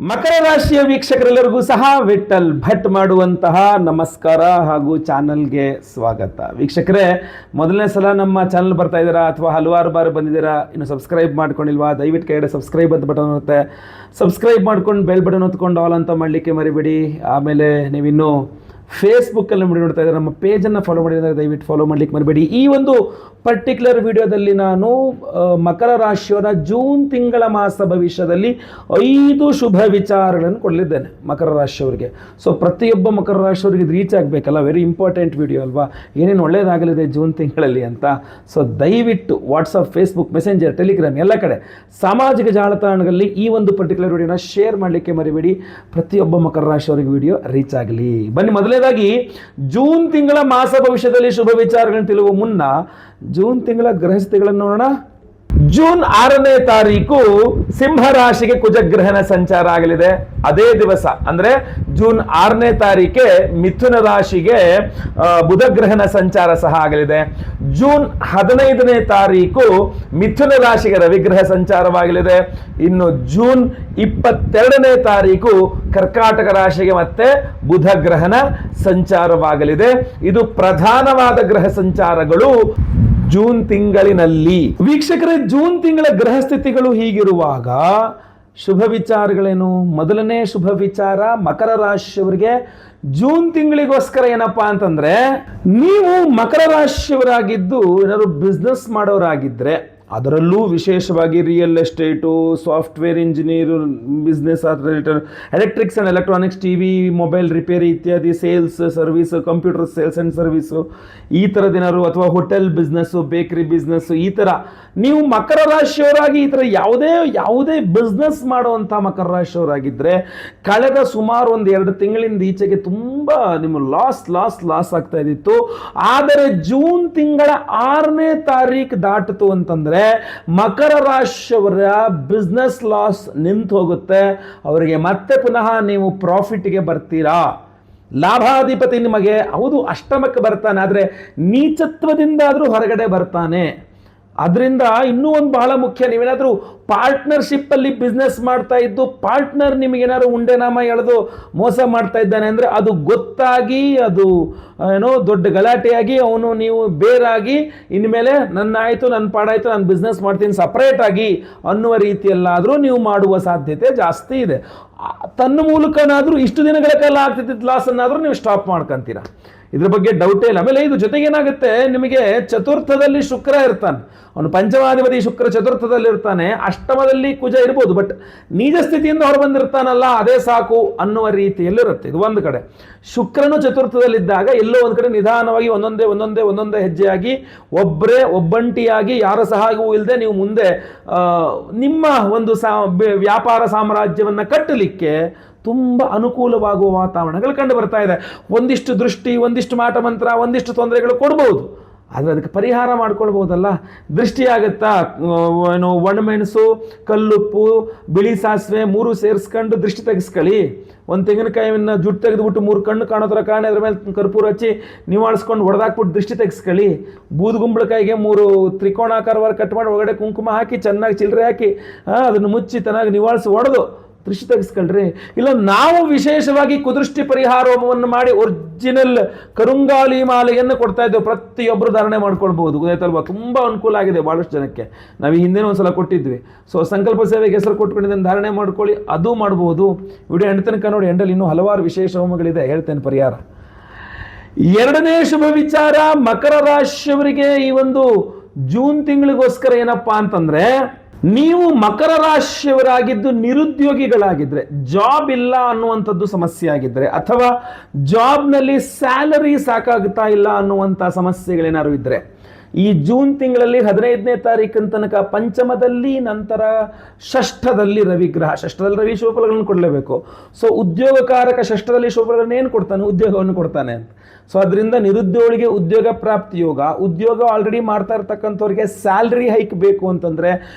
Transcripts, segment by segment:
ಮಕರ ರಾಶಿಯ ವೀಕ್ಷಕರೆಲ್ಲರಿಗೂ ಸಹ ವಿಠಲ್ ಭಟ್ ಮಾಡುವಂತಹ ನಮಸ್ಕಾರ ಹಾಗೂ ಚಾನಲ್ಗೆ ಸ್ವಾಗತ. ವೀಕ್ಷಕರೇ, ಮೊದಲನೇ ಸಲ ನಮ್ಮ ಚಾನಲ್ ಬರ್ತಾ ಇದ್ದೀರಾ ಅಥವಾ ಹಲವಾರು ಬಾರಿ ಬಂದಿದ್ದೀರಾ, ಇನ್ನು ಸಬ್ಸ್ಕ್ರೈಬ್ ಮಾಡ್ಕೊಂಡಿಲ್ವಾ? ದಯವಿಟ್ಟು ಕೆಳಗಡೆ ಸಬ್ಸ್ಕ್ರೈಬ್ ಅಂತ ಬಟನ್ ಇರುತ್ತೆ, ಸಬ್ಸ್ಕ್ರೈಬ್ ಮಾಡ್ಕೊಂಡು ಬೆಲ್ ಬಟನ್ ಹೊತ್ಕೊಂಡು ಆಲ್ ಅಂತ ಮಾಡಲಿಕ್ಕೆ ಮರಿಬೇಡಿ. ಆಮೇಲೆ ನೀವಿನ್ನೂ ಫೇಸ್ಬುಕ್ಕಲ್ಲಿ ನೋಡ್ತಾ ಇದ್ದಾರೆ, ನಮ್ಮ ಪೇಜನ್ನು ಫಾಲೋ ಮಾಡಿದರೆ ದಯವಿಟ್ಟು ಫಾಲೋ ಮಾಡಲಿಕ್ಕೆ ಮರಿಬೇಡಿ. ಈ ಒಂದು ಪರ್ಟಿಕ್ಯುಲರ್ ವಿಡಿಯೋದಲ್ಲಿ ನಾನು ಮಕರ ರಾಶಿಯವರ ಜೂನ್ ತಿಂಗಳ ಮಾಸ ಭವಿಷ್ಯದಲ್ಲಿ 5 ಶುಭ ವಿಚಾರಗಳನ್ನು ಕೊಡಲಿದ್ದೇನೆ ಮಕರ ರಾಶಿಯವರಿಗೆ. ಸೊ ಪ್ರತಿಯೊಬ್ಬ ಮಕರ ರಾಶಿಯವರಿಗೆ ಇದು ರೀಚ್ ಆಗಬೇಕಲ್ಲ, ವೆರಿ ಇಂಪಾರ್ಟೆಂಟ್ ವಿಡಿಯೋ ಅಲ್ವಾ, ಏನೇನು ಒಳ್ಳೆಯದಾಗಲಿದೆ ಜೂನ್ ತಿಂಗಳಲ್ಲಿ ಅಂತ. ಸೊ ದಯವಿಟ್ಟು ವಾಟ್ಸಪ್, ಫೇಸ್ಬುಕ್, ಮೆಸೆಂಜರ್, ಟೆಲಿಗ್ರಾಮ್ ಎಲ್ಲ ಕಡೆ ಸಾಮಾಜಿಕ ಜಾಲತಾಣಗಳಲ್ಲಿ ಈ ಒಂದು ಪರ್ಟಿಕ್ಯುಲರ್ ವಿಡಿಯೋನ ಶೇರ್ ಮಾಡಲಿಕ್ಕೆ ಮರಿಬೇಡಿ. ಪ್ರತಿಯೊಬ್ಬ ಮಕರ ರಾಶಿಯವರಿಗೆ ವಿಡಿಯೋ ರೀಚ್ ಆಗಲಿ. ಬನ್ನಿ, ಮೊದಲನೇದಾಗಿ ಜೂನ್ ತಿಂಗಳ ಮಾಸ ಭವಿಷ್ಯದಲ್ಲಿ ಶುಭ ವಿಚಾರಗಳನ್ನು ತಿಳಿಯುವ ಮುನ್ನ ಜೂನ್ ತಿಂಗಳ ಗ್ರಹಸ್ಥಿತಿಗಳನ್ನು ನೋಡೋಣ. ಜೂನ್ 6ನೇ ತಾರೀಕು ಸಿಂಹ ರಾಶಿಗೆ ಕುಜಗ್ರಹಣ ಸಂಚಾರ ಆಗಲಿದೆ. ಅದೇ ದಿವಸ ಅಂದ್ರೆ ಜೂನ್ 6ನೇ ತಾರೀಕೆ ಮಿಥುನ ರಾಶಿಗೆ ಬುಧಗ್ರಹಣ ಸಂಚಾರ ಸಹ ಆಗಲಿದೆ. ಜೂನ್ 15ನೇ ತಾರೀಕು ಮಿಥುನ ರಾಶಿಗೆ ರವಿಗ್ರಹ ಸಂಚಾರವಾಗಲಿದೆ. ಇನ್ನು ಜೂನ್ 22ನೇ ತಾರೀಕು ಕರ್ಕಾಟಕ ರಾಶಿಗೆ ಮತ್ತೆ ಬುಧಗ್ರಹಣ ಸಂಚಾರವಾಗಲಿದೆ. ಇದು ಪ್ರಧಾನವಾದ ಗ್ರಹ ಸಂಚಾರಗಳು ಜೂನ್ ತಿಂಗಳಿನಲ್ಲಿ. ವೀಕ್ಷಕರೇ, ಜೂನ್ ತಿಂಗಳ ಗ್ರಹ ಸ್ಥಿತಿಗಳು ಹೀಗಿರುವಾಗ ಶುಭ ವಿಚಾರಗಳೇನು? ಮೊದಲನೇ ಶುಭ ವಿಚಾರ ಮಕರ ರಾಶಿಯವರಿಗೆ ಜೂನ್ ತಿಂಗಳಿಗೋಸ್ಕರ ಏನಪ್ಪಾ ಅಂತಂದ್ರೆ, ನೀವು ಮಕರ ರಾಶಿಯವರಾಗಿದ್ದು ಏನಾದ್ರು ಬಿಸ್ನೆಸ್ ಮಾಡೋರಾಗಿದ್ರೆ, ಅದರಲ್ಲೂ ವಿಶೇಷವಾಗಿ real estate, software engineer business, electrics and electronics, TV mobile repair ಇತ್ಯಾದಿ, sales service, computer sales and service, ಈ ಥರದೇನಾದ್ರು, ಅಥವಾ ಹೋಟೆಲ್ ಬಿಸ್ನೆಸ್ಸು, ಬೇಕರಿ ಬಿಸ್ನೆಸ್ಸು, ಈ ಥರ ನೀವು ಮಕರ ರಾಶಿಯವರಾಗಿ ಈ ಥರ ಯಾವುದೇ ಬಿಸ್ನೆಸ್ ಮಾಡುವಂಥ ಮಕರ ರಾಶಿಯವರಾಗಿದ್ದರೆ ಕಳೆದ ಸುಮಾರು 1-2 ತಿಂಗಳಿಂದ ಈಚೆಗೆ ತುಂಬ ನಿಮ್ಮ ಲಾಸ್ ಆಗ್ತಾ ಇದ್ದಿತ್ತು. ಆದರೆ ಜೂನ್ ತಿಂಗಳ 6ನೇ ತಾರೀಕು ದಾಟಿತು ಅಂತಂದ್ರೆ ಮಕರ ರಾಶಿಯವರ ಬಿಸ್ನೆಸ್ ಲಾಸ್ ನಿಂತು ಹೋಗುತ್ತೆ. ಅವರಿಗೆ ಮತ್ತೆ ಪುನಃ ನೀವು ಪ್ರಾಫಿಟ್ಗೆ ಬರ್ತೀರಾ. ಲಾಭಾಧಿಪತಿ ನಿಮಗೆ ಹೌದು ಅಷ್ಟಮಕ್ಕೆ ಬರ್ತಾನೆ, ಆದರೆ ನೀಚತ್ವದಿಂದ ಆದರೂ ಹೊರಗಡೆ ಬರ್ತಾನೆ. ಅದರಿಂದ ಇನ್ನೂ ಒಂದು ಬಹಳ ಮುಖ್ಯ, ನೀವೇನಾದರೂ ಪಾರ್ಟ್ನರ್ಶಿಪ್ ಅಲ್ಲಿ ಬಿಸ್ನೆಸ್ ಮಾಡ್ತಾ ಇದ್ದು ಪಾರ್ಟ್ನರ್ ನಿಮಗೇನಾದ್ರು ಉಂಡೆನಾಮ ಎಳೆದು ಮೋಸ ಮಾಡ್ತಾ ಇದ್ದಾನೆ ಅಂದರೆ ಅದು ಗೊತ್ತಾಗಿ, ಅದು ಏನೋ ದೊಡ್ಡ ಗಲಾಟೆಯಾಗಿ ಅವನು ನೀವು ಬೇರಾಗಿ ಇನ್ಮೇಲೆ ನನ್ನ ಪಾಡಾಯ್ತು, ನಾನು ಬಿಸ್ನೆಸ್ ಮಾಡ್ತೀನಿ ಸಪ್ರೇಟ್ ಆಗಿ ಅನ್ನುವ ರೀತಿಯಲ್ಲಾದರೂ ನೀವು ಮಾಡುವ ಸಾಧ್ಯತೆ ಜಾಸ್ತಿ ಇದೆ. ತನ್ನ ಮೂಲಕನಾದರೂ ಇಷ್ಟು ದಿನಗಳ ಕಾಲ ಆಗ್ತಿದ್ದ ಲಾಸನ್ನಾದರೂ ನೀವು ಸ್ಟಾಪ್ ಮಾಡ್ಕೊಂತೀರ, ಇದ್ರ ಬಗ್ಗೆ ಡೌಟೇ ಇಲ್ಲ. ಆಮೇಲೆ ಇದು ಜೊತೆಗೆ ಏನಾಗುತ್ತೆ, ನಿಮಗೆ ಚತುರ್ಥದಲ್ಲಿ ಶುಕ್ರ ಇರ್ತಾನೆ, ಅವನು ಪಂಚಮಾಧಿಪತಿ ಶುಕ್ರ ಚತುರ್ಥದಲ್ಲಿ ಇರ್ತಾನೆ, ಅಷ್ಟಮದಲ್ಲಿ ಕುಜ ಇರ್ಬೋದು, ಬಟ್ ನೀಜ ಸ್ಥಿತಿಯಿಂದ ಹೊರಬಂದಿರ್ತಾನಲ್ಲ ಅದೇ ಸಾಕು ಅನ್ನುವ ರೀತಿಯಲ್ಲಿರುತ್ತೆ. ಇದು ಒಂದು ಕಡೆ. ಶುಕ್ರನು ಚತುರ್ಥದಲ್ಲಿದ್ದಾಗ ಎಲ್ಲೋ ಒಂದು ಕಡೆ ನಿಧಾನವಾಗಿ ಒಂದೊಂದೇ ಹೆಜ್ಜೆಯಾಗಿ ಒಬ್ಬಂಟಿಯಾಗಿ ಯಾರ ಸಹಾಯವೂ ಇಲ್ಲದೆ ನೀವು ಮುಂದೆ ನಿಮ್ಮ ಒಂದು ವ್ಯಾಪಾರ ಸಾಮ್ರಾಜ್ಯವನ್ನು ಕಟ್ಟಲಿಕ್ಕೆ ತುಂಬ ಅನುಕೂಲವಾಗುವ ವಾತಾವರಣಗಳು ಕಂಡು ಬರ್ತಾ ಇದೆ. ಒಂದಿಷ್ಟು ದೃಷ್ಟಿ, ಒಂದಿಷ್ಟು ಮಾಟ ಮಂತ್ರ, ಒಂದಿಷ್ಟು ತೊಂದರೆಗಳು ಕೊಡ್ಬೋದು, ಆದರೆ ಅದಕ್ಕೆ ಪರಿಹಾರ ಮಾಡ್ಕೊಳ್ಬೋದಲ್ಲ. ದೃಷ್ಟಿ ಆಗುತ್ತಾ, ಒಣಮೆಣಸು, ಕಲ್ಲುಪ್ಪು, ಬಿಳಿ ಸಾಸಿವೆ 3 ಸೇರಿಸ್ಕೊಂಡು ದೃಷ್ಟಿ ತೆಗೆಸ್ಕೊಳ್ಳಿ. ಒಂದು ತೆಂಗಿನಕಾಯಿಯನ್ನು ಜುಟ್ಟು ತೆಗೆದುಬಿಟ್ಟು 3 ಕಣ್ಣು ಕಾಣೋ ಥರ ಕಾಣಿ, ಅದ್ರ ಮೇಲೆ ಕರ್ಪೂರ ಹಚ್ಚಿ ನಿವಾಳಿಸ್ಕೊಂಡು ಹೊಡೆದಾಕ್ಬಿಟ್ಟು ದೃಷ್ಟಿ ತೆಗೆಸ್ಕೊಳ್ಳಿ. ಬೂದುಗುಂಬಳಕಾಯಿಗೆ 3 ತ್ರಿಕೋಣಾಕಾರವಾಗಿ ಕಟ್ ಮಾಡಿ ಒಳಗಡೆ ಕುಂಕುಮ ಹಾಕಿ ಚೆನ್ನಾಗಿ ಚಿಲ್ಲರೆ ಹಾಕಿ ಅದನ್ನು ಮುಚ್ಚಿ ಚೆನ್ನಾಗಿ ನಿವಾಳಿಸಿ ಹೊಡೆದು ದೃಷ್ಟಿ ತೆಗೆಸ್ಕೊಳ್ರಿ. ಇಲ್ಲ ನಾವು ವಿಶೇಷವಾಗಿ ಕುದೃಷ್ಟಿ ಪರಿಹಾರ ಹೋಮವನ್ನು ಮಾಡಿ ಒರಿಜಿನಲ್ ಕರುಂಗಾಲಿ ಮಾಲೆಯನ್ನು ಕೊಡ್ತಾ ಇದ್ದೇವೆ, ಪ್ರತಿಯೊಬ್ಬರು ಧಾರಣೆ ಮಾಡ್ಕೊಳ್ಬಹುದು, ಗೊತ್ತಾಯ್ತಲ್ವಾ? ತುಂಬ ಅನುಕೂಲ ಆಗಿದೆ ಭಾಳಷ್ಟು ಜನಕ್ಕೆ. ನಾವು ಈ ಹಿಂದೆ ಒಂದ್ಸಲ ಕೊಟ್ಟಿದ್ವಿ. ಸೊ ಸಂಕಲ್ಪ ಸೇವೆಗೆ ಹೆಸರು ಕೊಟ್ಕೊಂಡಿದ್ದೇನೆ, ಧಾರಣೆ ಮಾಡ್ಕೊಳ್ಳಿ, ಅದು ಮಾಡ್ಬೋದು. ವಿಡಿಯೋ ಎಂಡ್ ತನಕ ನೋಡಿ, ಎಂಡಲ್ಲಿ ಇನ್ನೂ ಹಲವಾರು ವಿಶೇಷ ಹೋಮಗಳಿದೆ, ಹೇಳ್ತೇನೆ ಪರಿಹಾರ. ಎರಡನೇ ಶುಭ ವಿಚಾರ ಮಕರ ರಾಶಿಯವರಿಗೆ ಈ ಒಂದು ಜೂನ್ ತಿಂಗಳಿಗೋಸ್ಕರ ಏನಪ್ಪಾ ಅಂತಂದ್ರೆ, ನೀವು ಮಕರ ರಾಶಿಯವರಾಗಿದ್ದು ನಿರುದ್ಯೋಗಿಗಳಾಗಿದ್ದರೆ, ಜಾಬ್ ಇಲ್ಲ ಅನ್ನುವಂಥದ್ದು ಸಮಸ್ಯೆ ಆಗಿದ್ದರೆ, ಅಥವಾ ಜಾಬ್ನಲ್ಲಿ ಸ್ಯಾಲರಿ ಸಾಕಾಗ್ತಾ ಇಲ್ಲ ಅನ್ನುವಂಥ ಸಮಸ್ಯೆಗಳೇನಾದ್ರು ಇದ್ದರೆ, ಈ ಜೂನ್ ತಿಂಗಳಲ್ಲಿ 15ನೇ ತಾರೀಕಿನ ತನಕ ಪಂಚಮದಲ್ಲಿ, ನಂತರ ಷಷ್ಠದಲ್ಲಿ ರವಿಗ್ರಹ, ಷಷ್ಠದಲ್ಲಿ ರವಿ ಶುಭಫಲಗಳನ್ನು ಕೊಡಲೇಬೇಕು. ಸೊ ಉದ್ಯೋಗಕಾರಕ ಷಷ್ಠದಲ್ಲಿ ಶುಭಫಲಗಳನ್ನು ಏನು ಕೊಡ್ತಾನೆ? ಉದ್ಯೋಗವನ್ನು ಕೊಡ್ತಾನೆ ಅಂತ. ಸೊ ಅದರಿಂದ ನಿರುದ್ಯೋಗಿಗೆ ಉದ್ಯೋಗ ಪ್ರಾಪ್ತಿ ಯೋಗ, ಉದ್ಯೋಗ ಆಲ್ರೆಡಿ ಮಾಡ್ತಾ ಇರ್ತಕ್ಕಂಥವ್ರಿಗೆ ಸ್ಯಾಲ್ರಿ ಹೈಕ್ ಬೇಕು ಅಂತಂದರೆ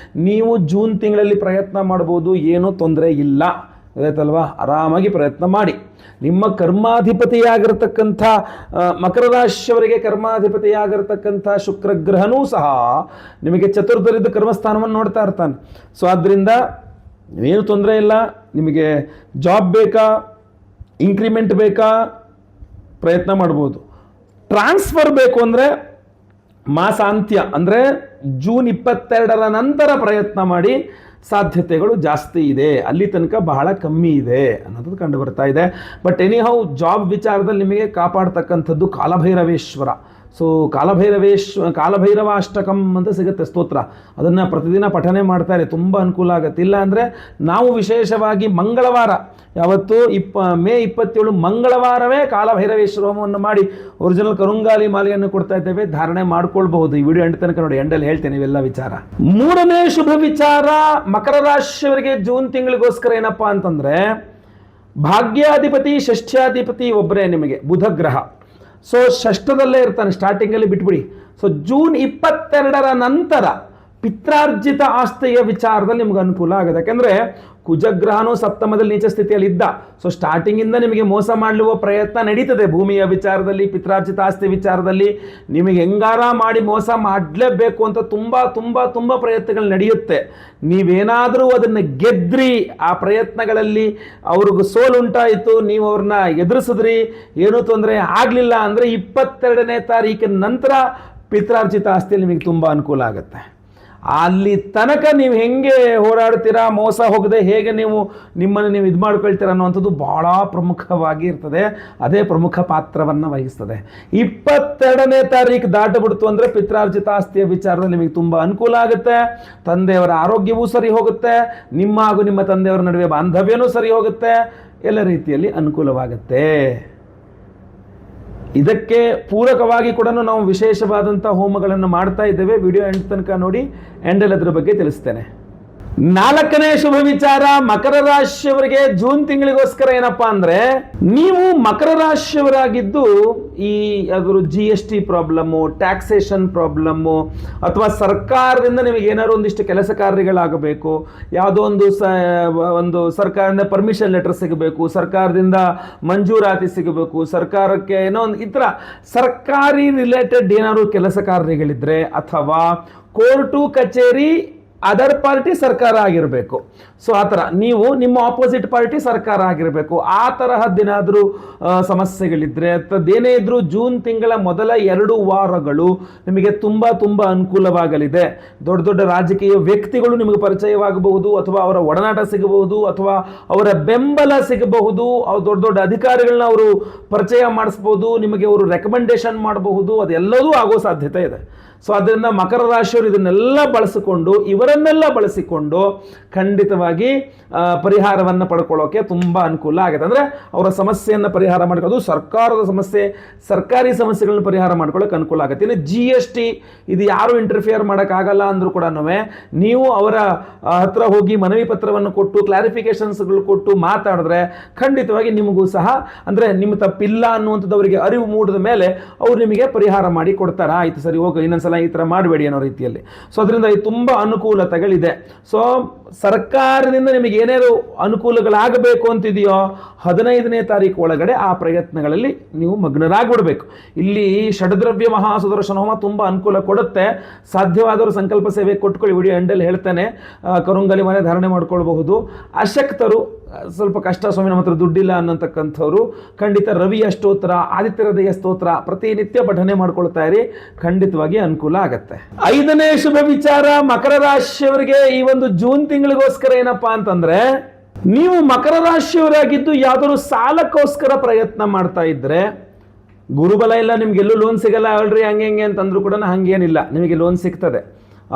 ನೀವು ಜೂನ್ ತಿಂಗಳಲ್ಲಿ ಪ್ರಯತ್ನ ಮಾಡ್ಬೋದು, ಏನೂ ತೊಂದರೆ ಇಲ್ಲ, ಗೊತ್ತಾಯ್ತಲ್ವಾ? ಆರಾಮಾಗಿ ಪ್ರಯತ್ನ ಮಾಡಿ. ನಿಮ್ಮ ಕರ್ಮಾಧಿಪತಿಯಾಗಿರ್ತಕ್ಕಂಥ ಮಕರ ರಾಶಿಯವರಿಗೆ ಕರ್ಮಾಧಿಪತಿಯಾಗಿರ್ತಕ್ಕಂಥ ಶುಕ್ರಗ್ರಹನೂ ಸಹ ನಿಮಗೆ ಚತುರ್ಥದಲ್ಲಿದ್ದ ಕರ್ಮಸ್ಥಾನವನ್ನು ನೋಡ್ತಾ ಇರ್ತಾನೆ. ಸೊ ಆದ್ದರಿಂದ ಏನು ತೊಂದರೆ ಇಲ್ಲ, ನಿಮಗೆ ಜಾಬ್ ಬೇಕಾ, ಇಂಕ್ರಿಮೆಂಟ್ ಬೇಕಾ, ಪ್ರಯತ್ನ ಮಾಡ್ಬೋದು. ಟ್ರಾನ್ಸ್ಫರ್ ಬೇಕು ಅಂದರೆ ಮಾಸಾಂತ್ಯ ಅಂದರೆ ಜೂನ್ 22ರ ನಂತರ ಪ್ರಯತ್ನ ಮಾಡಿ, ಸಾಧ್ಯತೆಗಳು ಜಾಸ್ತಿ ಇದೆ. ಅಲ್ಲಿ ತನಕ ಬಹಳ ಕಮ್ಮಿ ಇದೆ ಅನ್ನೋದು ಕಂಡು ಬರ್ತಾ ಇದೆ. ಬಟ್ ಎನಿಹೌ ಜಾಬ್ ವಿಚಾರದಲ್ಲಿ ನಿಮಗೆ ಕಾಪಾಡ್ತಕ್ಕಂಥದ್ದು ಕಾಲಭೈರವೇಶ್ವರ. ಸೊ ಕಾಲಭೈರವ ಅಷ್ಟಕಂ ಅಂತ ಸಿಗುತ್ತೆ ಸ್ತೋತ್ರ, ಅದನ್ನು ಪ್ರತಿದಿನ ಪಠನೆ ಮಾಡ್ತಾರೆ, ತುಂಬ ಅನುಕೂಲ ಆಗುತ್ತೆ. ಇಲ್ಲ ಅಂದರೆ ನಾವು ವಿಶೇಷವಾಗಿ ಮಂಗಳವಾರ, ಯಾವತ್ತು ಮೇ 27 ಮಂಗಳವಾರವೇ ಕಾಲಭೈರವೇಶ್ವರ ಹೋಮವನ್ನು ಮಾಡಿ ಒರಿಜಿನಲ್ ಕರುಂಗಾಲಿ ಮಾಲೆಯನ್ನು ಕೊಡ್ತಾ ಇದ್ದೇವೆ, ಧಾರಣೆ ಮಾಡ್ಕೊಳ್ಬಹುದು. ಈ ವಿಡಿಯೋ ಎಂಡ್ ತನಕ ನೋಡಿ, ಎಂಡಲ್ಲಿ ಹೇಳ್ತೇನೆ ಇವೆಲ್ಲ ವಿಚಾರ. ಮೂರನೇ ಶುಭ ವಿಚಾರ, ಮಕರ ರಾಶಿಯವರಿಗೆ ಜೂನ್ ತಿಂಗಳಿಗೋಸ್ಕರ ಏನಪ್ಪಾ ಅಂತಂದ್ರೆ, ಭಾಗ್ಯಾಧಿಪತಿ ಷಷ್ಠ್ಯಾಧಿಪತಿ ಒಬ್ಬರೇ ನಿಮಗೆ, ಬುಧ ಗ್ರಹ. ಸೊ ಷಷ್ಠದಲ್ಲೇ ಇರ್ತಾನೆ, ಸ್ಟಾರ್ಟಿಂಗಲ್ಲಿ ಬಿಟ್ಬಿಡಿ. ಸೊ ಜೂನ್ 22ರ ನಂತರ ಪಿತ್ರಾರ್ಜಿತ ಆಸ್ತಿಯ ವಿಚಾರದಲ್ಲಿ ನಿಮ್ಗೆ ಅನುಕೂಲ ಆಗುತ್ತೆ. ಯಾಕೆಂದರೆ ಕುಜಗ್ರಹನೂ ಸಪ್ತಮದಲ್ಲಿ ನೀಚ ಸ್ಥಿತಿಯಲ್ಲಿ ಇದ್ದ. ಸೊ ಸ್ಟಾರ್ಟಿಂಗಿಂದ ನಿಮಗೆ ಮೋಸ ಮಾಡುವ ಪ್ರಯತ್ನ ನಡೀತದೆ. ಭೂಮಿಯ ವಿಚಾರದಲ್ಲಿ, ಪಿತ್ರಾರ್ಜಿತ ಆಸ್ತಿ ವಿಚಾರದಲ್ಲಿ ನಿಮಗೆ ಹೆಂಗಾರ ಮಾಡಿ ಮೋಸ ಮಾಡಲೇಬೇಕು ಅಂತ ತುಂಬ ತುಂಬ ತುಂಬ ಪ್ರಯತ್ನಗಳು ನಡೆಯುತ್ತೆ. ನೀವೇನಾದರೂ ಅದನ್ನು ಗೆದ್ರಿ, ಆ ಪ್ರಯತ್ನಗಳಲ್ಲಿ ಅವ್ರಿಗೂ ಸೋಲುಂಟಾಯಿತು, ನೀವು ಅವ್ರನ್ನ ಎದುರಿಸಿದ್ರಿ, ಏನೂ ತೊಂದರೆ ಆಗಲಿಲ್ಲ ಅಂದರೆ 22ನೇ ತಾರೀಕಿನ ನಂತರ ಪಿತ್ರಾರ್ಜಿತ ಆಸ್ತಿಯಲ್ಲಿ ನಿಮಗೆ ತುಂಬ ಅನುಕೂಲ ಆಗುತ್ತೆ. ಅಲ್ಲಿ ತನಕ ನೀವು ಹೆಂಗೆ ಹೋರಾಡ್ತೀರಾ, ಮೋಸ ಹೋಗದೆ ಹೇಗೆ ನಿಮ್ಮನ್ನು ನೀವು ಇದು ಮಾಡ್ಕೊಳ್ತೀರ ಅನ್ನುವಂಥದ್ದು ಭಾಳ ಪ್ರಮುಖವಾಗಿ ಇರ್ತದೆ. ಅದೇ ಪ್ರಮುಖ ಪಾತ್ರವನ್ನು ವಹಿಸ್ತದೆ. 22ನೇ ತಾರೀಕು ದಾಟಬಿಡ್ತು ಅಂದರೆ ಪಿತ್ರಾರ್ಜಿತ ಆಸ್ತಿಯ ವಿಚಾರದಲ್ಲಿ ನಿಮಗೆ ತುಂಬ ಅನುಕೂಲ ಆಗುತ್ತೆ. ತಂದೆಯವರ ಆರೋಗ್ಯವೂ ಸರಿ ಹೋಗುತ್ತೆ, ನಿಮ್ಮ ಹಾಗೂ ನಿಮ್ಮ ತಂದೆಯವರ ನಡುವೆ ಬಾಂಧವ್ಯನೂ ಸರಿ ಹೋಗುತ್ತೆ, ಎಲ್ಲ ರೀತಿಯಲ್ಲಿ ಅನುಕೂಲವಾಗುತ್ತೆ. ಇದಕ್ಕೆ ಪೂರಕವಾಗಿ ಕೂಡ ನಾವು ವಿಶೇಷವಾದಂಥ ಹೋಮಗಳನ್ನು ಮಾಡ್ತಾ ಇದ್ದೇವೆ. ವಿಡಿಯೋ ಎಂಡ್ ತನಕ ನೋಡಿ, ಎಂಡಲ್ಲಿ ಅದರ ಬಗ್ಗೆ ತಿಳಿಸ್ತೇನೆ. ನಾಲ್ಕನೇ ಶುಭ ವಿಚಾರ, ಮಕರ ರಾಶಿಯವರಿಗೆ ಜೂನ್ ತಿಂಗಳಿಗೋಸ್ಕರ ಏನಪ್ಪಾ ಅಂದ್ರೆ, ನೀವು ಮಕರ ರಾಶಿಯವರಾಗಿದ್ದು ಈ ಯಾವ್ದಾದ್ರು GST ಪ್ರಾಬ್ಲಮ್ಮು, ಟ್ಯಾಕ್ಸೇಷನ್ ಪ್ರಾಬ್ಲಮ್ಮು, ಅಥವಾ ಸರ್ಕಾರದಿಂದ ನಿಮಗೆ ಏನಾದ್ರು ಒಂದಿಷ್ಟು ಕೆಲಸ ಕಾರ್ಯಗಳಾಗಬೇಕು, ಯಾವುದೋ ಒಂದು ಸರ್ಕಾರದಿಂದ ಪರ್ಮಿಷನ್ ಲೆಟರ್ ಸಿಗಬೇಕು, ಸರ್ಕಾರದಿಂದ ಮಂಜೂರಾತಿ ಸಿಗಬೇಕು, ಸರ್ಕಾರಕ್ಕೆ ಏನೋ ಒಂದು ಈ ಥರ ಸರ್ಕಾರಿ ರಿಲೇಟೆಡ್ ಏನಾದ್ರು ಕೆಲಸ ಕಾರ್ಯಗಳಿದ್ರೆ, ಅಥವಾ ಕೋರ್ಟು ಕಚೇರಿ ಅದರ್ ಪಾರ್ಟಿ ಸರ್ಕಾರ ಆಗಿರಬೇಕು. ಸೊ ಆ ಥರ ನೀವು ನಿಮ್ಮ ಆಪೋಸಿಟ್ ಪಾರ್ಟಿ ಸರ್ಕಾರ ಆಗಿರಬೇಕು. ಆ ತರಹದ್ದೇನಾದರೂ ಸಮಸ್ಯೆಗಳಿದ್ದರೆ ಅಥದ್ದೇನೇ ಇದ್ರೂ ಜೂನ್ ತಿಂಗಳ ಮೊದಲ 2 ವಾರಗಳು ನಿಮಗೆ ತುಂಬ ತುಂಬ ಅನುಕೂಲವಾಗಲಿದೆ. ದೊಡ್ಡ ದೊಡ್ಡ ರಾಜಕೀಯ ವ್ಯಕ್ತಿಗಳು ನಿಮಗೆ ಪರಿಚಯವಾಗಬಹುದು, ಅಥವಾ ಅವರ ಒಡನಾಟ ಸಿಗಬಹುದು, ಅಥವಾ ಅವರ ಬೆಂಬಲ ಸಿಗಬಹುದು. ದೊಡ್ಡ ದೊಡ್ಡ ಅಧಿಕಾರಿಗಳನ್ನ ಅವರು ಪರಿಚಯ ಮಾಡಿಸ್ಬೋದು, ನಿಮಗೆ ಅವರು ರೆಕಮೆಂಡೇಶನ್ ಮಾಡಬಹುದು, ಅದೆಲ್ಲದೂ ಆಗೋ ಸಾಧ್ಯತೆ ಇದೆ. ಸೊ ಅದರಿಂದ ಮಕರ ರಾಶಿಯವರು ಇವರನ್ನೆಲ್ಲ ಬಳಸಿಕೊಂಡು ಖಂಡಿತವಾಗಿ ಪರಿಹಾರವನ್ನು ಪಡ್ಕೊಳ್ಳೋಕೆ ತುಂಬ ಅನುಕೂಲ ಆಗುತ್ತೆ. ಅಂದರೆ ಅವರ ಸಮಸ್ಯೆಯನ್ನು ಪರಿಹಾರ ಮಾಡ್ಕೊಳ್ಳೋದು, ಸರ್ಕಾರದ ಸಮಸ್ಯೆ, ಸರ್ಕಾರಿ ಸಮಸ್ಯೆಗಳನ್ನು ಪರಿಹಾರ ಮಾಡ್ಕೊಳ್ಳೋಕೆ ಅನುಕೂಲ ಆಗುತ್ತೆ. ಇನ್ನು GST ಇದು ಯಾರು ಇಂಟರ್ಫಿಯರ್ ಮಾಡೋಕ್ಕಾಗಲ್ಲ ಅಂದರೂ ಕೂಡ ನೀವು ಅವರ ಹತ್ರ ಹೋಗಿ ಮನವಿ ಪತ್ರವನ್ನು ಕೊಟ್ಟು ಕ್ಲಾರಿಫಿಕೇಶನ್ಸ್ಗಳು ಕೊಟ್ಟು ಮಾತಾಡಿದ್ರೆ ಖಂಡಿತವಾಗಿ ನಿಮಗೂ ಸಹ, ಅಂದರೆ ನಿಮ್ಮ ತಪ್ಪಿಲ್ಲ ಅನ್ನುವಂಥದ್ದು ಅವರಿಗೆ ಅರಿವು ಮೂಡಿದ ಮೇಲೆ ಅವರು ನಿಮಗೆ ಪರಿಹಾರ ಮಾಡಿ ಕೊಡ್ತಾರೆ. ಆಯಿತು ಸರಿ, ಹೋಗಿ ಇನ್ನೊಂದ್ಸಲ ಈ ಥರ ಮಾಡಬೇಡಿ ಅನ್ನೋ ರೀತಿಯಲ್ಲಿ. ಸೊ ಅದರಿಂದ ಇದು ತುಂಬ ಅನುಕೂಲತೆಗಳಿದೆ. ಸೊ ಸರ್ಕಾರದಿಂದ ನಿಮಗೆ ಏನೇನು ಅನುಕೂಲಗಳಾಗಬೇಕು ಅಂತಿದೆಯೋ 15ನೇ ತಾರೀಕು ಒಳಗಡೆ ಆ ಪ್ರಯತ್ನಗಳಲ್ಲಿ ನೀವು ಮಗ್ನರಾಗ್ಬಿಡ್ಬೇಕು. ಇಲ್ಲಿ ಷಡ್ದ್ರವ್ಯ ಮಹಾಸುದರ್ಶನ ಹೋಮ ತುಂಬ ಅನುಕೂಲ ಕೊಡುತ್ತೆ. ಸಾಧ್ಯವಾದವರು ಸಂಕಲ್ಪ ಸೇವೆ ಕೊಟ್ಕೊಳ್ಳಿ, ವಿಡಿಯೋ ಎಂಡಲ್ಲಿ ಹೇಳ್ತೇನೆ. ಕರುಂಗಲಿ ಮನೆ ಧಾರಣೆ ಮಾಡ್ಕೊಳ್ಬಹುದು. ಅಶಕ್ತರು, ಸ್ವಲ್ಪ ಕಷ್ಟ, ಸ್ವಾಮಿ ನಮ್ಮ ಹತ್ರ ದುಡ್ಡಿಲ್ಲ ಅನ್ನತಕ್ಕಂಥವ್ರು ಖಂಡಿತ ರವಿಯ ಸ್ತೋತ್ರ, ಆದಿತ್ಯ ಹೃದಯ ಸ್ತೋತ್ರ ಪ್ರತಿನಿತ್ಯ ಪಠನೆ ಮಾಡ್ಕೊಳ್ತಾ ಇರಿ, ಖಂಡಿತವಾಗಿ ಅನುಕೂಲ ಆಗತ್ತೆ. 5ನೇ ಶುಭ ವಿಚಾರ, ಮಕರ ರಾಶಿಯವರಿಗೆ ಈ ಒಂದು ಜೂನ್ ತಿಂಗಳಿಗೋಸ್ಕರ ಏನಪ್ಪಾ ಅಂತಂದ್ರೆ, ನೀವು ಮಕರ ರಾಶಿಯವರಾಗಿದ್ದು ಯಾವ್ದಾದ್ರು ಸಾಲಕ್ಕೋಸ್ಕರ ಪ್ರಯತ್ನ ಮಾಡ್ತಾ ಇದ್ರೆ, ಗುರುಬಲ ಇಲ್ಲ, ನಿಮ್ಗೆಲ್ಲೂ ಲೋನ್ ಸಿಗಲ್ಲ ಅಲ್ರಿ ಹಂಗೆ ಅಂತಂದ್ರು ಕೂಡ ಹಂಗೇನಿಲ್ಲ, ನಿಮಗೆ ಲೋನ್ ಸಿಗ್ತದೆ.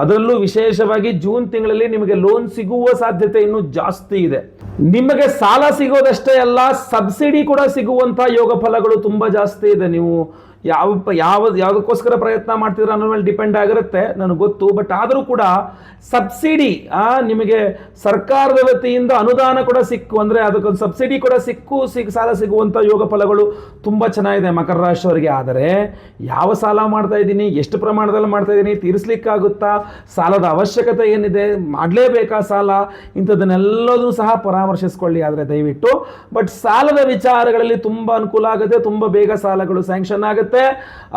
ಅದರಲ್ಲೂ ವಿಶೇಷವಾಗಿ ಜೂನ್ ತಿಂಗಳಲ್ಲಿ ನಿಮಗೆ ಲೋನ್ ಸಿಗುವ ಸಾಧ್ಯತೆ ಇನ್ನೂ ಜಾಸ್ತಿ ಇದೆ. ನಿಮಗೆ ಸಾಲ ಸಿಗೋದಷ್ಟೇ ಅಲ್ಲ, ಸಬ್ಸಿಡಿ ಕೂಡ ಸಿಗುವಂಥ ಯೋಗ ಫಲಗಳು ತುಂಬ ಜಾಸ್ತಿ ಇದೆ. ನೀವು ಯಾವುದಕ್ಕೋಸ್ಕರ ಪ್ರಯತ್ನ ಮಾಡ್ತಿದ್ರೆ ಅನ್ನೋ ಮೇಲೆ ಡಿಪೆಂಡ್ ಆಗಿರುತ್ತೆ, ನನಗೆ ಗೊತ್ತು. ಬಟ್ ಆದರೂ ಕೂಡ ಸಬ್ಸಿಡಿ ನಿಮಗೆ ಸರ್ಕಾರದ ವತಿಯಿಂದ ಅನುದಾನ ಕೂಡ ಸಿಕ್ಕು, ಅಂದರೆ ಅದಕ್ಕೊಂದು ಸಬ್ಸಿಡಿ ಕೂಡ ಸಾಲ ಸಿಗುವಂಥ ಯೋಗ ಫಲಗಳು ತುಂಬ ಚೆನ್ನಾಗಿದೆ ಮಕರ ರಾಶಿಯವರಿಗೆ. ಆದರೆ ಯಾವ ಸಾಲ ಮಾಡ್ತಾ ಇದ್ದೀನಿ, ಎಷ್ಟು ಪ್ರಮಾಣದಲ್ಲಿ ಮಾಡ್ತಾ ಇದ್ದೀನಿ, ತೀರಿಸ್ಲಿಕ್ಕಾಗುತ್ತಾ, ಸಾಲದ ಅವಶ್ಯಕತೆ ಏನಿದೆ, ಮಾಡಲೇಬೇಕಾ ಸಾಲ, ಇಂಥದ್ದನ್ನೆಲ್ಲದೂ ಸಹ ಪರಾಮರ್ಶಿಸ್ಕೊಳ್ಳಿ ಆದರೆ ದಯವಿಟ್ಟು. ಬಟ್ ಸಾಲದ ವಿಚಾರಗಳಲ್ಲಿ ತುಂಬ ಅನುಕೂಲ ಆಗುತ್ತೆ, ತುಂಬ ಬೇಗ ಸಾಲಗಳು ಸ್ಯಾಂಕ್ಷನ್ ಆಗುತ್ತೆ.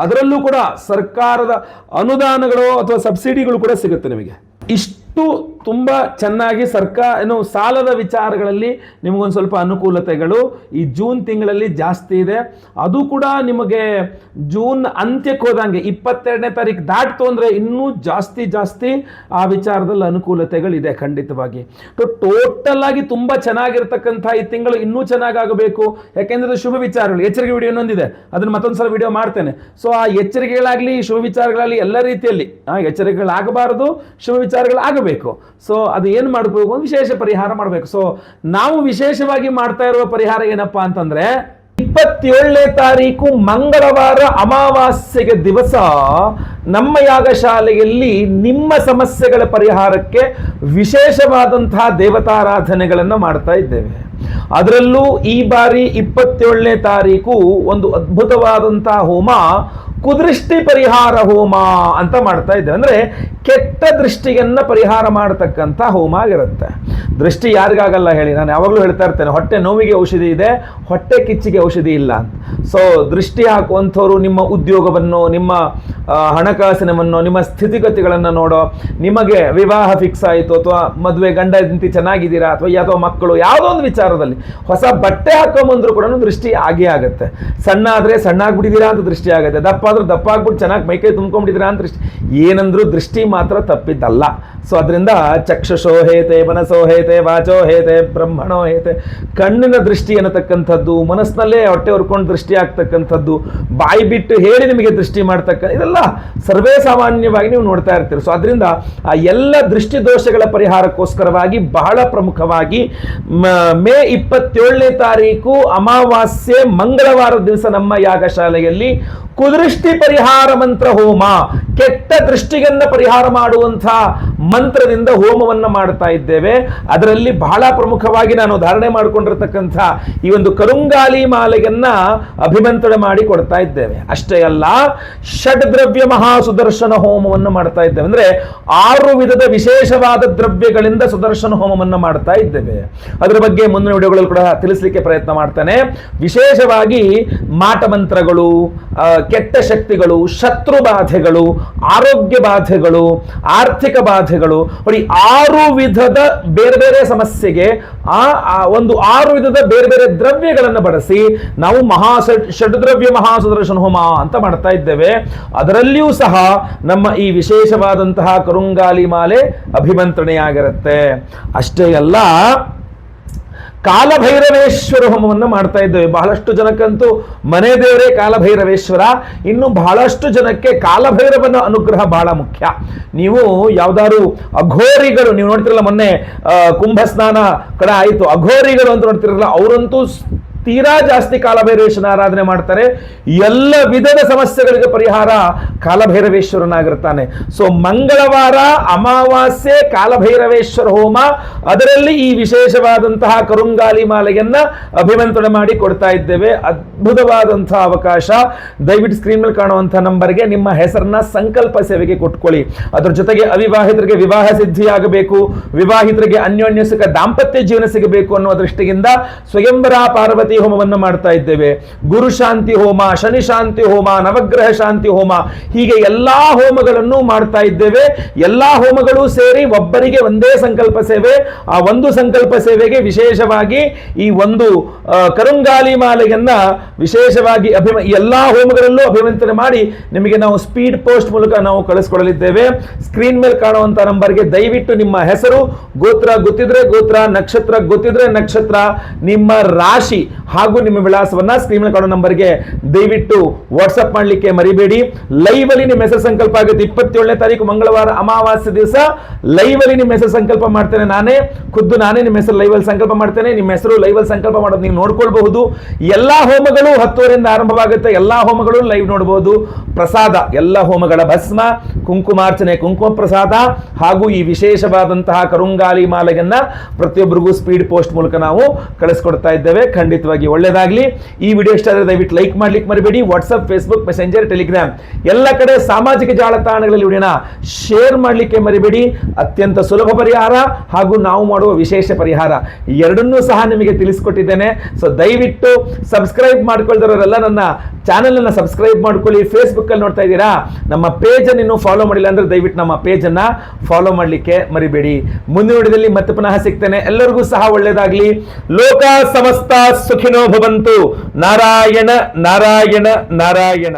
ಅದರಲ್ಲೂ ಕೂಡ ಸರ್ಕಾರದ ಅನುದಾನಗಳು ಅಥವಾ ಸಬ್ಸಿಡಿಗಳು ಕೂಡ ಸಿಗುತ್ತೆ ನಿಮಗೆ. ಇಷ್ಟು ತುಂಬ ಚೆನ್ನಾಗಿ ಸಾಲದ ವಿಚಾರಗಳಲ್ಲಿ ನಿಮಗೊಂದು ಸ್ವಲ್ಪ ಅನುಕೂಲತೆಗಳು ಈ ಜೂನ್ ತಿಂಗಳಲ್ಲಿ ಜಾಸ್ತಿ ಇದೆ. ಅದು ಕೂಡ ನಿಮಗೆ ಜೂನ್ ಅಂತ್ಯಕ್ಕೆ ಹೋದಂಗೆ 22ನೇ ತಾರೀಕು ದಾಟ್ತು ಅಂದರೆ ಇನ್ನೂ ಜಾಸ್ತಿ ಆ ವಿಚಾರದಲ್ಲಿ ಅನುಕೂಲತೆಗಳಿದೆ ಖಂಡಿತವಾಗಿ. ಟೋಟಲ್ ಆಗಿ ತುಂಬ ಚೆನ್ನಾಗಿರ್ತಕ್ಕಂಥ ಈ ತಿಂಗಳು ಇನ್ನೂ ಚೆನ್ನಾಗಾಗಬೇಕು. ಯಾಕೆಂದ್ರೆ ಶುಭ ವಿಚಾರಗಳು, ಎಚ್ಚರಿಕೆ ವಿಡಿಯೋ ಇನ್ನೊಂದಿದೆ, ಅದನ್ನು ಮತ್ತೊಂದ್ಸಲ ವಿಡಿಯೋ ಮಾಡ್ತೇನೆ. ಸೊ ಆ ಎಚ್ಚರಿಕೆಗಳಾಗಲಿ ಶುಭ ವಿಚಾರಗಳಾಗಲಿ ಎಲ್ಲ ರೀತಿಯಲ್ಲಿ ಎಚ್ಚರಿಕೆಗಳಾಗಬಾರದು, ಶುಭ ವಿಚಾರಗಳಾಗಬೇಕು. ಸೊ ಅದು ಏನು ಮಾಡಬೇಕು, ವಿಶೇಷ ಪರಿಹಾರ ಮಾಡಬೇಕು. ಸೊ ನಾವು ವಿಶೇಷವಾಗಿ ಮಾಡ್ತಾ ಇರುವ ಪರಿಹಾರ ಏನಪ್ಪಾ ಅಂತಂದ್ರೆ 27ನೇ ತಾರೀಕು ಮಂಗಳವಾರ ಅಮಾವಾಸ್ಯೆಗೆ ದಿವಸ ನಮ್ಮ ಯಾಗಶಾಲೆಯಲ್ಲಿ ನಿಮ್ಮ ಸಮಸ್ಯೆಗಳ ಪರಿಹಾರಕ್ಕೆ ವಿಶೇಷವಾದಂತಹ ದೇವತಾರಾಧನೆಗಳನ್ನು ಮಾಡ್ತಾ ಇದ್ದೇವೆ. ಅದರಲ್ಲೂ ಈ ಬಾರಿ 27ನೇ ತಾರೀಕು ಒಂದು ಅದ್ಭುತವಾದಂತಹ ಹೋಮ ಕುದೃಷ್ಟಿ ಪರಿಹಾರ ಹೋಮ ಅಂತ ಮಾಡ್ತಾ ಇದ್ದೇವೆ. ಅಂದ್ರೆ ಕೆಟ್ಟ ದೃಷ್ಟಿಯನ್ನ ಪರಿಹಾರ ಮಾಡತಕ್ಕಂಥ ಹೋಮ ಆಗಿರುತ್ತೆ. ದೃಷ್ಟಿ ಯಾರಿಗಾಗಲ್ಲ ಹೇಳಿ, ನಾನು ಯಾವಾಗಲೂ ಹೇಳ್ತಾ ಇರ್ತೇನೆ, ಹೊಟ್ಟೆ ನೋವಿಗೆ ಔಷಧಿ ಇದೆ, ಹೊಟ್ಟೆ ಕಿಚ್ಚಿಗೆ ಔಷಧಿ ಇಲ್ಲ ಅಂತ. ಸೊ ದೃಷ್ಟಿ ಹಾಕುವಂಥವ್ರು ನಿಮ್ಮ ಉದ್ಯೋಗವನ್ನು, ನಿಮ್ಮ ಹಣಕಾಸಿನವನ್ನು, ನಿಮ್ಮ ಸ್ಥಿತಿಗತಿಗಳನ್ನು ನೋಡೋ, ನಿಮಗೆ ವಿವಾಹ ಫಿಕ್ಸ್ ಆಯಿತು ಅಥವಾ ಮದುವೆ ಗಂಡ ಹೆಂಡತಿ ಚೆನ್ನಾಗಿದ್ದೀರಾ ಅಥವಾ ಮಕ್ಕಳು ಯಾವುದೋ ಒಂದು ವಿಚಾರದಲ್ಲಿ ಹೊಸ ಬಟ್ಟೆ ಹಾಕೊಂಬಂದ್ರು ಕೂಡ ದೃಷ್ಟಿ ಆಗೇ ಆಗುತ್ತೆ. ಸಣ್ಣ ಆದರೆ ಸಣ್ಣ ಆಗ್ಬಿಟ್ಟಿದ್ದೀರಾ ಅಂತ ದೃಷ್ಟಿ ಆಗುತ್ತೆ, ದಪ್ಪ ಆದ್ರೂ ದಪ್ಪ ಆಗ್ಬಿಟ್ಟು ಚೆನ್ನಾಗಿ ಮೈಕೈ ತುಂಬ್ಕೊಂಡ್ಬಿಟ್ಟಿದ್ದೀರಾ ಅಂತ ದೃಷ್ಟಿ. ಏನಂದ್ರೂ ದೃಷ್ಟಿ ಮಾತ್ರ ತಪ್ಪಿದ್ದಲ್ಲ. ಸೊ ಅದರಿಂದ ಚಕ್ಷುಷೋ ಹೇತೆ, ಮನಸೋ ಹೇತೆ, ವಾಚೋ ಹೇತೆ, ಬ್ರಹ್ಮಣೋ ಹೇತೆ. ಕಣ್ಣಿನ ದೃಷ್ಟಿ ಅನ್ನತಕ್ಕಂಥದ್ದು, ಮನಸ್ಸಿನಲ್ಲೇ ಹೊಟ್ಟೆ ಹೊರ್ಕೊಂಡು ದೃಷ್ಟಿ ಆಗ್ತಕ್ಕಂಥದ್ದು, ಬಾಯಿ ಬಿಟ್ಟು ಹೇಳಿ ನಿಮಗೆ ದೃಷ್ಟಿ ಇದೆಲ್ಲ ಸರ್ವೇ ಸಾಮಾನ್ಯವಾಗಿ ನೀವು ನೋಡ್ತಾ ಇರ್ತೀರಿ. ಸೊ ಅದರಿಂದ ಆ ಎಲ್ಲ ದೃಷ್ಟಿ ದೋಷಗಳ ಪರಿಹಾರಕ್ಕೋಸ್ಕರವಾಗಿ ಬಹಳ ಪ್ರಮುಖವಾಗಿ ಮೇ 27ನೇ ತಾರೀಕು ಅಮಾವಾಸ್ಯೆ ಮಂಗಳವಾರ ದಿವಸ ನಮ್ಮ ಯಾಗಶಾಲೆಯಲ್ಲಿ ಕುದೃಷ್ಟಿ ಪರಿಹಾರ ಮಂತ್ರ ಹೋಮ, ಕೆಟ್ಟ ದೃಷ್ಟಿಗನ್ನ ಪರಿಹಾರ ಮಾಡುವಂತಹ ಮಂತ್ರದಿಂದ ಹೋಮವನ್ನ ಮಾಡ್ತಾ ಇದ್ದೇವೆ. ಅದರಲ್ಲಿ ಬಹಳ ಪ್ರಮುಖವಾಗಿ ನಾನು ಧಾರಣೆ ಮಾಡಿಕೊಂಡಿರ್ತಕ್ಕಂಥ ಈ ಒಂದು ಕರುಂಗಾಲಿ ಮಾಲೆಯನ್ನ ಅಭಿಮಂತ್ರಣ ಮಾಡಿ ಕೊಡ್ತಾ ಇದ್ದೇವೆ. ಅಷ್ಟೇ ಅಲ್ಲ, ಷಡ್ದ್ರವ್ಯ ಮಹಾ ಸುದರ್ಶನ ಹೋಮವನ್ನು ಮಾಡ್ತಾ ಇದ್ದೇವೆ. ಅಂದ್ರೆ 6 ವಿಧದ ವಿಶೇಷವಾದ ದ್ರವ್ಯಗಳಿಂದ ಸುದರ್ಶನ ಹೋಮವನ್ನು ಮಾಡ್ತಾ ಇದ್ದೇವೆ. ಅದರ ಬಗ್ಗೆ ಮುಂದಿನ ವಿಡಿಯೋಗಳಲ್ಲಿ ಕೂಡ ತಿಳಿಸಲಿಕ್ಕೆ ಪ್ರಯತ್ನ ಮಾಡ್ತಾನೆ. ವಿಶೇಷವಾಗಿ ಮಾಟ ಮಂತ್ರಗಳು, ಕೆಟ್ಟ ಶಕ್ತಿಗಳು, ಶತ್ರು ಬಾಧೆಗಳು, ಆರೋಗ್ಯ ಬಾಧೆಗಳು, ಆರ್ಥಿಕ ಬಾಧೆಗಳು, ನೋಡಿ 6 ವಿಧದ ಬೇರೆ ಬೇರೆ ಸಮಸ್ಯೆಗೆ ಒಂದು 6 ವಿಧದ ಬೇರೆ ಬೇರೆ ದ್ರವ್ಯಗಳನ್ನು ಬಳಸಿ ನಾವು ಷಡ್ದ್ರವ್ಯ ಮಹಾಸುದರ್ಶನ ಹೋಮ ಅಂತ ಮಾಡ್ತಾ ಇದ್ದೇವೆ. ಅದರಲ್ಲಿಯೂ ಸಹ ನಮ್ಮ ಈ ವಿಶೇಷವಾದಂತಹ ಕರುಂಗಾಲಿ ಮಾಲೆ ಅಭಿಮಂತ್ರಣೆಯಾಗಿರುತ್ತೆ. ಅಷ್ಟೇ ಅಲ್ಲ, ಕಾಲಭೈರವೇಶ್ವರ ಹೋಮವನ್ನು ಮಾಡ್ತಾ ಇದ್ದೇವೆ. ಬಹಳಷ್ಟು ಜನಕ್ಕಂತೂ ಮನೆ ದೇವರೇ ಕಾಲಭೈರವೇಶ್ವರ. ಇನ್ನು ಬಹಳಷ್ಟು ಜನಕ್ಕೆ ಕಾಲಭೈರವನ ಅನುಗ್ರಹ ಬಹಳ ಮುಖ್ಯ. ನೀವು ಯಾವ್ದಾದ್ರು ಅಘೋರಿಗಳು, ನೀವು ನೋಡ್ತಿರಲ್ಲ, ಮೊನ್ನೆ ಕುಂಭ ಸ್ನಾನ ಕಡೆ ಆಯಿತು, ಅಘೋರಿಗಳು ಅಂತ ನೋಡ್ತಿರಲ್ಲ, ಅವರಂತೂ ತೀರಾ ಜಾಸ್ತಿ ಕಾಲಭೈರವೇಶ್ವರನ ಆರಾಧನೆ ಮಾಡ್ತಾರೆ. ಎಲ್ಲ ವಿಧದ ಸಮಸ್ಯೆಗಳಿಗೆ ಪರಿಹಾರ ಕಾಲಭೈರವೇಶ್ವರನಾಗಿರ್ತಾನೆ. ಸೊ ಮಂಗಳವಾರ ಅಮಾವಾಸ್ಯೆ ಕಾಲಭೈರವೇಶ್ವರ ಹೋಮ, ಅದರಲ್ಲಿ ಈ ವಿಶೇಷವಾದಂತಹ ಕರುಂಗಾಲಿ ಮಾಲೆಯನ್ನ ಅಭಿಮಂತ್ರಣ ಮಾಡಿ ಕೊಡ್ತಾ ಇದ್ದೇವೆ. ಅದ್ಭುತವಾದಂತಹ ಅವಕಾಶ. ದಯವಿಟ್ಟು ಸ್ಕ್ರೀನ್ ಮೇಲೆ ಕಾಣುವಂತಹ ನಂಬರ್ಗೆ ನಿಮ್ಮ ಹೆಸರನ್ನ ಸಂಕಲ್ಪ ಸೇವೆಗೆ ಕೊಟ್ಕೊಳ್ಳಿ. ಅದರ ಜೊತೆಗೆ ಅವಿವಾಹಿತರಿಗೆ ವಿವಾಹ ಸಿದ್ಧಿಯಾಗಬೇಕು, ವಿವಾಹಿತರಿಗೆ ಅನ್ಯೋನ್ಯ ಸುಖ ದಾಂಪತ್ಯ ಜೀವನ ಸಿಗಬೇಕು ಅನ್ನುವ ದೃಷ್ಟಿಯಿಂದ ಸ್ವಯಂವರ ಪಾರ್ವತಿ ಹೋಮವನ್ನು ಮಾಡ್ತಾ ಇದ್ದೇವೆ. ಗುರು ಶಾಂತಿ ಹೋಮ, ಶನಿ ಶಾಂತಿ ಹೋಮ, ನವಗ್ರಹ ಶಾಂತಿ ಹೋಮ, ಹೀಗೆ ಎಲ್ಲಾ ಹೋಮಗಳನ್ನು ಮಾಡ್ತಾ ಇದ್ದೇವೆ. ಎಲ್ಲಾ ಹೋಮಗಳು ಸೇರಿ ಒಬ್ಬರಿಗೆ ಒಂದೇ ಸಂಕಲ್ಪ ಸೇವೆ. ಆ ಒಂದು ಸಂಕಲ್ಪ ಸೇವೆಗೆ ವಿಶೇಷವಾಗಿ ಈ ಒಂದು ಕರುಂಗಾಲಿ ಮಾಲೆಯನ್ನ ವಿಶೇಷವಾಗಿ ಎಲ್ಲಾ ಹೋಮಗಳಲ್ಲೂ ಅಭಿಮಂತ್ರಣೆ ಮಾಡಿ ನಿಮಗೆ ನಾವು ಸ್ಪೀಡ್ ಪೋಸ್ಟ್ ಮೂಲಕ ನಾವು ಕಳಿಸ್ಕೊಡಲಿದ್ದೇವೆ. ಸ್ಕ್ರೀನ್ ಮೇಲೆ ಕಾಣುವಂತ ನಂಬರ್ಗೆ ದಯವಿಟ್ಟು ನಿಮ್ಮ ಹೆಸರು, ಗೋತ್ರ ಗೊತ್ತಿದ್ರೆ ಗೋತ್ರ, ನಕ್ಷತ್ರ ಗೊತ್ತಿದ್ರೆ ನಕ್ಷತ್ರ, ನಿಮ್ಮ ರಾಶಿ ಹಾಗೂ ನಿಮ್ಮ ವಿಳಾಸವನ್ನ ಸ್ಕ್ರೀನ್ ಮೇಲೆ ಕಾಣೋ ನಂಬರ್ಗೆ ದಯವಿಟ್ಟು ವಾಟ್ಸ್ಆಪ್ ಮಾಡಲಿಕ್ಕೆ ಮರಿಬೇಡಿ. ಲೈವ್ ಅಲ್ಲಿ ನಿಮ್ಮ ಹೆಸರು ಸಂಕಲ್ಪ ಆಗುತ್ತೆ. 27ನೇ ತಾರೀಕು ಮಂಗಳವಾರ ಅಮಾವಾಸ್ಯೆ ದಿವಸ ಲೈವ್ ಅಲ್ಲಿ ನಿಮ್ಮ ಹೆಸರು ಸಂಕಲ್ಪ ಮಾಡ್ತೇನೆ. ನಾನೇ ನಿಮ್ಮ ಹೆಸರು ಲೈವ್ ಅಲ್ಲಿ ಸಂಕಲ್ಪ ಮಾಡ್ತೇನೆ. ನಿಮ್ಮ ಹೆಸರು ಲೈವ್ ಅಲ್ಲಿ ಸಂಕಲ್ಪ ಮಾಡೋದು ನೀವು ನೋಡ್ಕೊಳ್ಬಹುದು. ಎಲ್ಲಾ ಹೋಮಗಳು 10 ಆರಂಭವಾಗುತ್ತೆ. ಎಲ್ಲಾ ಹೋಮಗಳು ಲೈವ್ ನೋಡಬಹುದು. ಪ್ರಸಾದ, ಎಲ್ಲ ಹೋಮಗಳ ಭಸ್ಮ, ಕುಂಕುಮಾರ್ಚನೆ, ಕುಂಕುಮ ಪ್ರಸಾದ ಹಾಗೂ ಈ ವಿಶೇಷವಾದಂತಹ ಕರುಂಗಾಲಿ ಮಾಲೆಯನ್ನ ಪ್ರತಿಯೊಬ್ಬರಿಗೂ ಸ್ಪೀಡ್ ಪೋಸ್ಟ್ ಮೂಲಕ ನಾವು ಕಳಿಸ್ಕೊಡ್ತಾ ಇದ್ದೇವೆ. ಖಂಡಿತವಾಗಿ ನಿಮಗಾಗಿ ಒಳ್ಳೆಯದಾಗಲಿ. ಈ ವಿಡಿಯೋ ಇಷ್ಟ ಆದರೆ ದಯವಿಟ್ಟು ಲೈಕ್ ಮಾಡ್ಲಿಕ್ಕೆ ಮರಿಬೇಡಿ. ವಾಟ್ಸಪ್, ಫೇಸ್ಬುಕ್, ಮೆಸೆಂಜರ್, ಟೆಲಿಗ್ರಾಮ್ ಎಲ್ಲ ಕಡೆ ಸಾಮಾಜಿಕ ಜಾಲತಾಣಗಳಲ್ಲಿ ವಿಡಿಯೋನ ಶೇರ್ ಮಾಡಲಿಕ್ಕೆ ಮರಿಬೇಡಿ. ಅತ್ಯಂತ ಸುಲಭ ಪರಿಹಾರ ಹಾಗೂ ನಾವು ಮಾಡುವ ವಿಶೇಷ ಪರಿಹಾರ ಎರಡನ್ನೂ ಸಹ ನಿಮಗೆ ತಿಳಿಸ್ಕೊಟ್ಟಿದ್ದೇನೆ. ಸೊ ದಯವಿಟ್ಟು ಸಬ್ಸ್ಕ್ರೈಬ್ ಮಾಡ್ಕೊಳ್ದಿರೋರೆಲ್ಲ ನನ್ನ ಚಾನೆಲ್ ಅನ್ನ ಸಬ್ಸ್ಕ್ರೈಬ್ ಮಾಡ್ಕೊಳ್ಳಿ. ಫೇಸ್ಬುಕ್ ಅಲ್ಲಿ ನೋಡ್ತಾ ಇದ್ದೀರಾ, ನಮ್ಮ ಪೇಜ್ ಅನ್ನು ಇನ್ನೂ ಫಾಲೋ ಮಾಡಿಲ್ಲ ಅಂದ್ರೆ ದಯವಿಟ್ಟು ನಮ್ಮ ಪೇಜ್ ಅನ್ನ ಫಾಲೋ ಮಾಡಲಿಕ್ಕೆ ಮರಿಬೇಡಿ. ಮುಂದಿನ ವಿಡಿಯೋದಲ್ಲಿ ಮತ್ತೆ ಪುನಃ ಸಿಗ್ತೇನೆ. ಎಲ್ಲರಿಗೂ ಸಹ ಒಳ್ಳೆಯದಾಗಲಿ. ಲೋಕ ಸಮಸ್ತ ಸುಖಿನೋ ಭವಂತು. ನಾರಾಯಣ ನಾರಾಯಣ ನಾರಾಯಣ.